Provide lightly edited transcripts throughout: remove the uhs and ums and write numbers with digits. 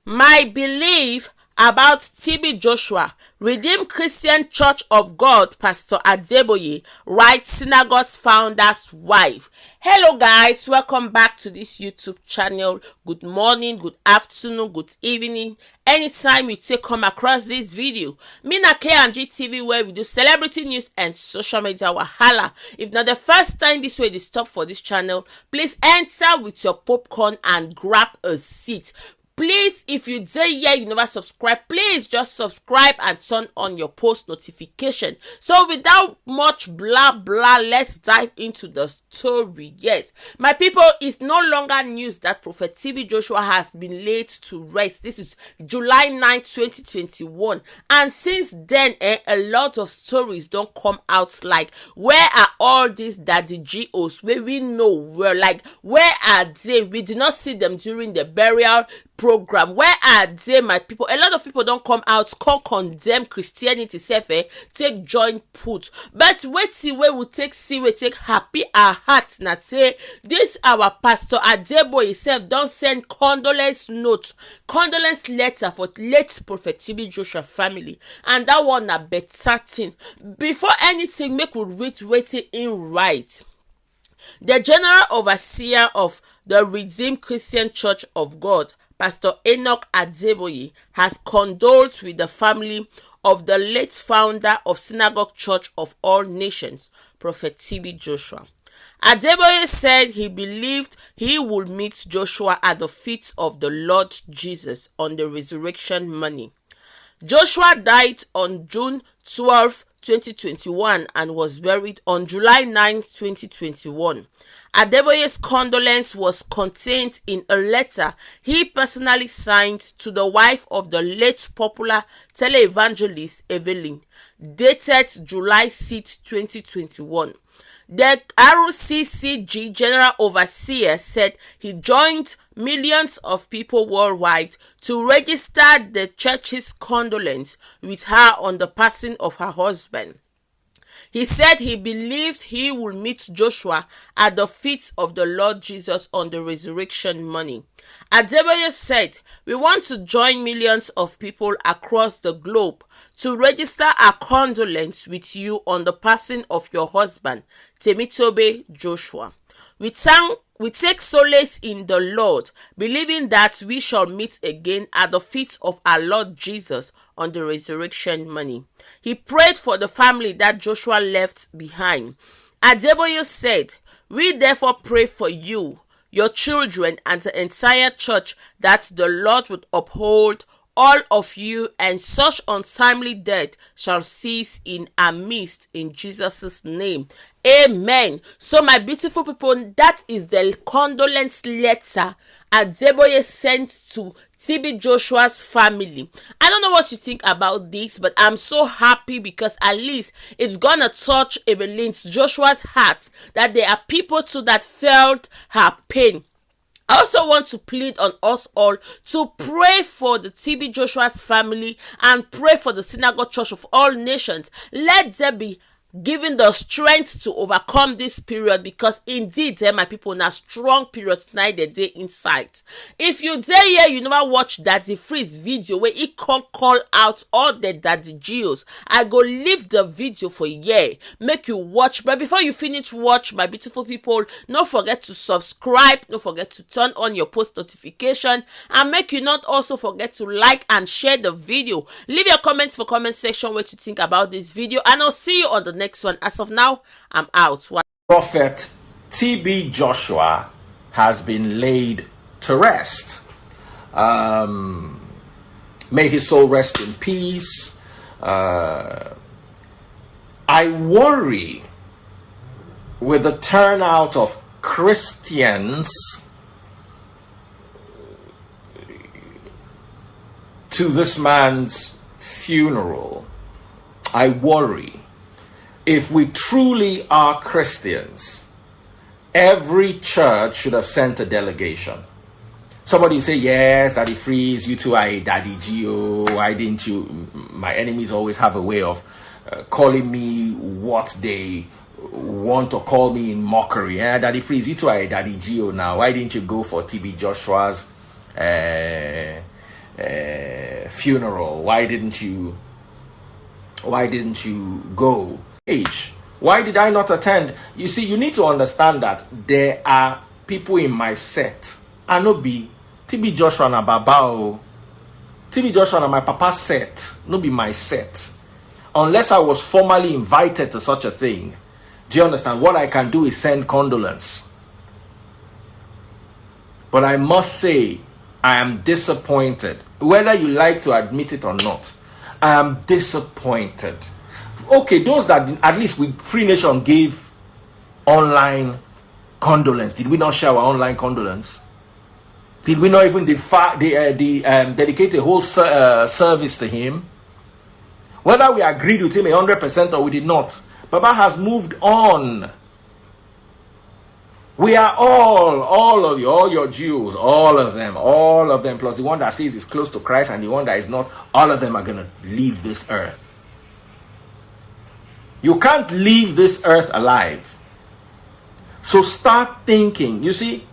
My belief about T.B Joshua, Redeemed Christian Church of God, Pastor Adeboye, writes Synagogue's founder's wife. Hello guys, welcome back to this YouTube channel. Good morning, good afternoon, good evening. Anytime you come across this video, me na KONGOSSA TV, where we do celebrity news and social media wahala. If not the first time this way to stop for this channel, please enter with your popcorn and grab a seat. Please, if you dare here, you never subscribe, please just subscribe and turn on your post notification. So without much blah blah, let's dive into the story. Yes, my people, it's no longer news that Prophet T.B Joshua has been laid to rest. This is July 9, 2021. And since then, a lot of stories don't come out, like, where are all these daddy GOs where we know were, like, where are they? We did not see them during the burial program. Where are they, my people? A lot of people don't come out, condemn Christianity self, take joint put. But wait till we will take happy our heart now say this our Pastor Adeboye self don't send condolence letter for late Prophet T.B Joshua family, and that one a better thing. Before anything, make we read waiting in right. The General Overseer of the Redeemed Christian Church of God, Pastor Enoch Adeboye, has condoled with the family of the late founder of Synagogue Church of All Nations, Prophet T.B Joshua. Adeboye said he believed he would meet Joshua at the feet of the Lord Jesus on the resurrection morning. Joshua died on June 12, 2021 and was buried on July 9, 2021. Adeboye's condolence was contained in a letter he personally signed to the wife of the late popular televangelist Evelyn, dated July 6, 2021. The RCCG General Overseer said he joined millions of people worldwide to register the church's condolence with her on the passing of her husband. He said he believed he would meet Joshua at the feet of the Lord Jesus on the resurrection morning. Adeboye said, "We want to join millions of people across the globe to register our condolence with you on the passing of your husband, Temitope Joshua. We take solace in the Lord, believing that we shall meet again at the feet of our Lord Jesus on the resurrection morning." He prayed for the family that Joshua left behind. Adeboye said, "We therefore pray for you, your children, and the entire church, that the Lord would uphold all of you, and such untimely death shall cease in our midst, in Jesus' name. Amen." So my beautiful people, that is the condolence letter Adeboye sent to T.B Joshua's family. I don't know what you think about this, but I'm so happy because at least it's gonna touch Evelyn, Joshua's heart, that there are people too that felt her pain. I also want to plead on us all to pray for the T.B Joshua's family and pray for the Synagogue Church of All Nations. Let them be given the strength to overcome this period, because indeed, my people, na strong periods now the day inside. If you dare here, you never watch Daddy Freeze video where he call out all the Daddy Geos. I go leave the video for here, make you watch. But before you finish watch, my beautiful people, don't forget to subscribe, don't forget to turn on your post notification, and make you not also forget to like and share the video. Leave your comments for comment section what you think about this video, and I'll see you on the next one. As of now, I'm out. Prophet T.B Joshua has been laid to rest. May his soul rest in peace. I worry with the turnout of Christians to this man's funeral. I worry. If we truly are Christians, every church should have sent a delegation. Somebody will say, "Yes, Daddy Freeze, you two are a Daddy Geo. Why didn't you?" My enemies always have a way of calling me what they want to call me in mockery. Daddy Freeze, you two are a Daddy Geo now. Why didn't you go for T.B Joshua's funeral? Why didn't you go? Why did I not attend? You see, you need to understand that there are people in my set. I no be T.B Joshua na Babao. T.B Joshua na my papa's set. No be my set. Unless I was formally invited to such a thing. Do you understand? What I can do is send condolence. But I must say, I am disappointed. Whether you like to admit it or not, I am disappointed. Okay, those that at least Free Nation gave online condolence. Did we not share our online condolence? Did we not even dedicate a whole service to him? Whether we agreed with him 100% or we did not, Baba has moved on. We are all of you, all your Jews, all of them, plus the one that says is close to Christ and the one that is not, all of them are going to leave this earth. You can't leave this earth alive. So start thinking. You see,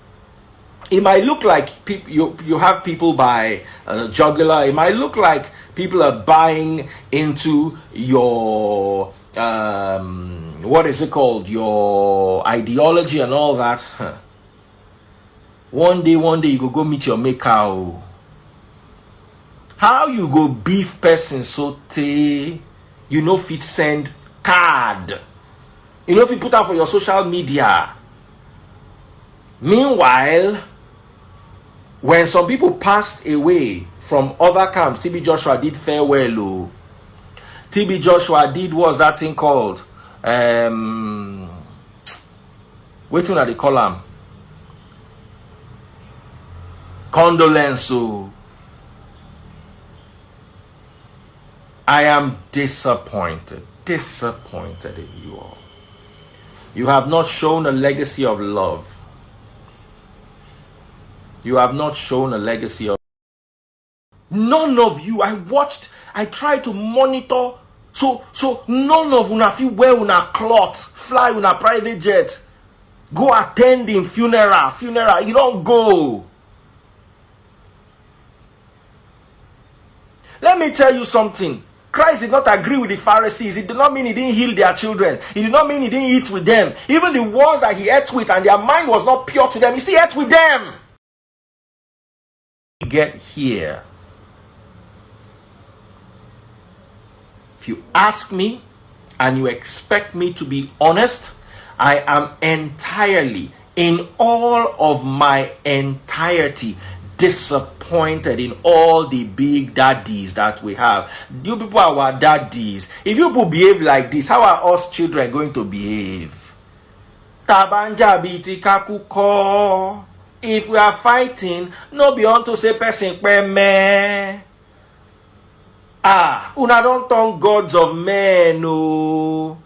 it might look like you have people by jugular. It might look like people are buying into your what is it called, your ideology and all that. One day you go meet your maker. How you go beef person so you know fit send card, you know if you put out for your social media. Meanwhile, when some people passed away from other camps, T.B Joshua did farewell. T.B Joshua did, what's that thing called? Waiting at the column. Condolence. I am disappointed in you all. You have not shown a legacy of love. You have not shown a legacy of... None of you, I tried to monitor, so none of una feel wear una cloth, fly una private jet, go attend in funeral, you don't go. Let me tell you something. Christ did not agree with the Pharisees. It did not mean he didn't heal their children. It did not mean he didn't eat with them. Even the ones that he ate with and their mind was not pure to them, he still ate with them. Get here. If you ask me and you expect me to be honest, I am entirely, in all of my entirety, disappointed in all the big daddies that we have. You people are our daddies. If you people behave like this, how are us children going to behave? Tabanja biti kakuko. If we are fighting, no be on to say person pe me. Una don't turn gods of men, no.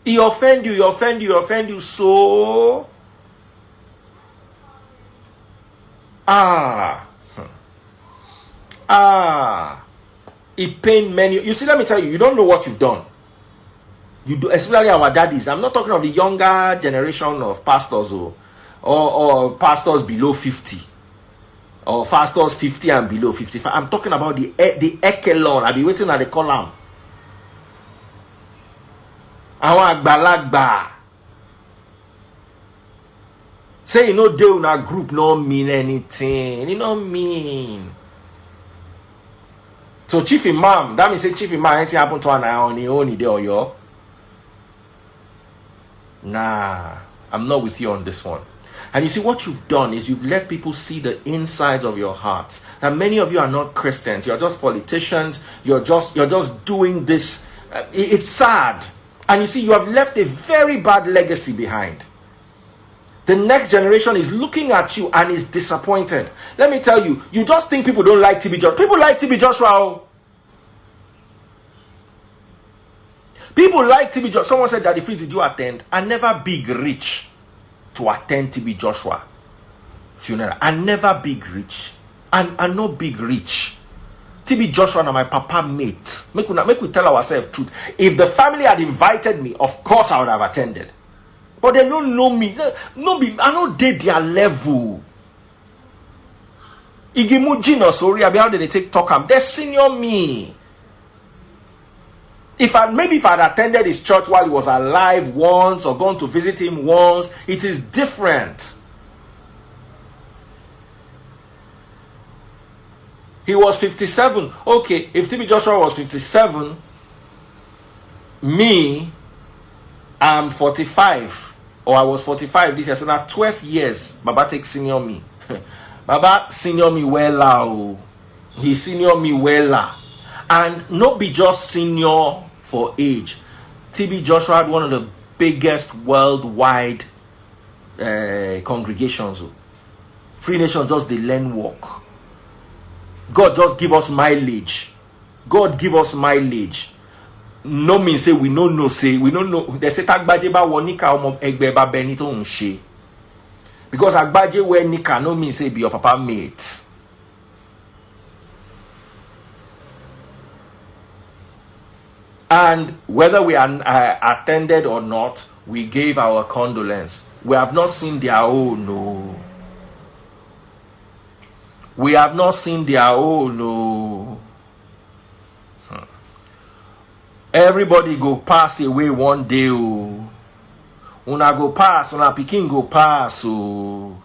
He offend you so. It pain many. You see, let me tell you, you don't know what you've done. You do, especially our daddies. I'm not talking of the younger generation of pastors or pastors below 50. Or pastors 50 and below 55. I'm talking about the echelon. I'll be waiting at the column. Àwọn àgbàlagbà. Say you know they in a group no mean anything. You don't mean. So chief imam, that means say chief imam anything happen to an only day or yo. Nah, I'm not with you on this one. And you see what you've done is you've let people see the insides of your hearts. That many of you are not Christians. You're just politicians. You're just doing this. It's sad. And you see, you have left a very bad legacy behind. The next generation is looking at you and is disappointed. Let me tell you, you just think people don't like T.B Joshua. People like T.B Joshua. People like T.B Joshua. Someone said, Daddy Free, did you attend? I never big rich to attend T.B Joshua funeral. I never big rich. And no big rich. T.B Joshua and my papa mate. Make we tell ourselves truth. If the family had invited me, of course I would have attended. But they don't know me. I don't date their level. Igimu Gino sorry about how did they take talk am? They senior me. If I'd attended his church while he was alive once or gone to visit him once, it is different. He was 57. Okay, if T.B Joshua was 57, me, I'm 45. Or I was 45 this year. So now 12 years, Baba take senior me. Baba senior me well. He senior me well. And not be just senior for age. T.B Joshua had one of the biggest worldwide congregations. Free Nation just the learn walk. God just give us mileage. God give us mileage. No mean say we no know say we don't know. They say Agbaje ba wonika omo egbe ba beni to nse. Because Agbaje we nika no mean say be your papa mate. And whether we are attended or not, we gave our condolence. We have not seen their own, no. We have not seen their own, no. Everybody go pass away one day, oh. Una go pass, una pikin go pass, oh.